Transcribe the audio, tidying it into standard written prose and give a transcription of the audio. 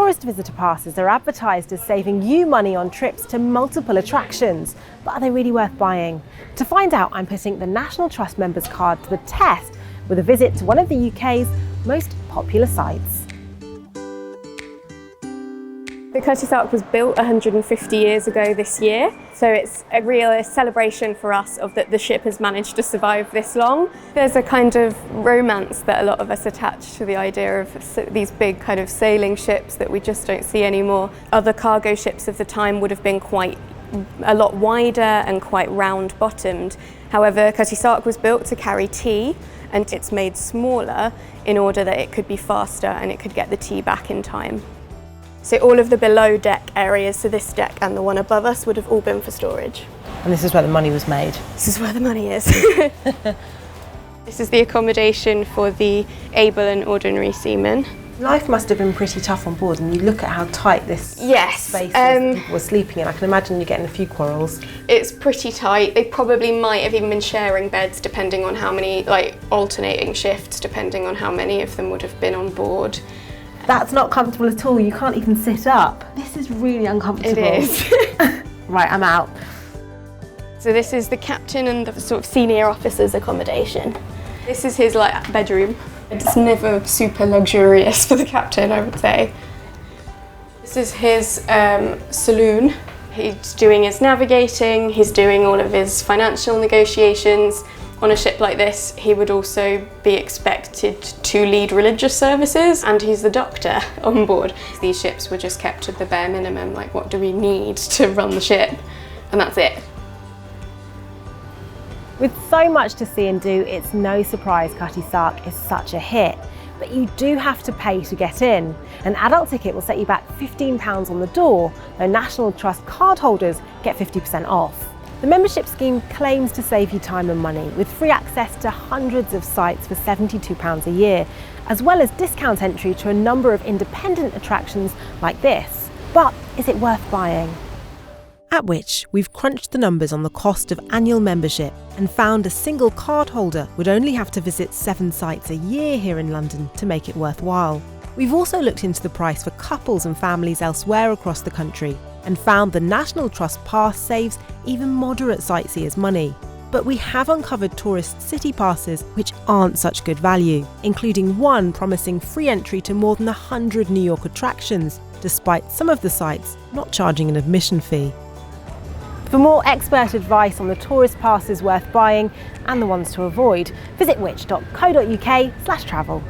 Tourist visitor passes are advertised as saving you money on trips to multiple attractions, but are they really worth buying? To find out, I'm putting the National Trust members card to the test with a visit to one of the UK's most popular sites. The Curtis Ark was built 150 years ago this year, so it's a real celebration for us of that the ship has managed to survive this long. There's a kind of romance that a lot of us attach to the idea of these big kind of sailing ships that we just don't see anymore. Other cargo ships of the time would have been a lot wider and quite round bottomed. However, Curtis Ark was built to carry tea, and it's made smaller in order that it could be faster and it could get the tea back in time. So all of the below deck areas, so this deck and the one above us, would have all been for storage. And this is where the money was made? This is where the money is. This is the accommodation for the able and ordinary seamen. Life must have been pretty tough on board, and you look at how tight this space is that people were sleeping in. I can imagine you getting a few quarrels. It's pretty tight. They probably might have even been sharing beds depending on how many, alternating shifts, depending on how many of them would have been on board. That's not comfortable at all. You can't even sit up. This is really uncomfortable. It is. Right, I'm out. So this is the captain and the sort of senior officer's accommodation. This is his bedroom. It's never super luxurious for the captain, I would say. This is his saloon. He's doing his navigating, he's doing all of his financial negotiations. On a ship like this, he would also be expected to lead religious services, and he's the doctor on board. These ships were just kept to the bare minimum, like what do we need to run the ship? And that's it. With so much to see and do, it's no surprise Curtis Ark is such a hit. But you do have to pay to get in. An adult ticket will set you back £15 on the door, though National Trust card holders get 50% off. The membership scheme claims to save you time and money, with free access to hundreds of sites for £72 a year, as well as discount entry to a number of independent attractions like this. But is it worth buying? At Which, we've crunched the numbers on the cost of annual membership and found a single card holder would only have to visit 7 sites a year here in London to make it worthwhile. We've also looked into the price for couples and families elsewhere across the country and found the National Trust pass saves even moderate sightseers money. But we have uncovered tourist city passes which aren't such good value, including one promising free entry to more than 100 New York attractions, despite some of the sites not charging an admission fee. For more expert advice on the tourist passes worth buying and the ones to avoid, visit which.co.uk/travel.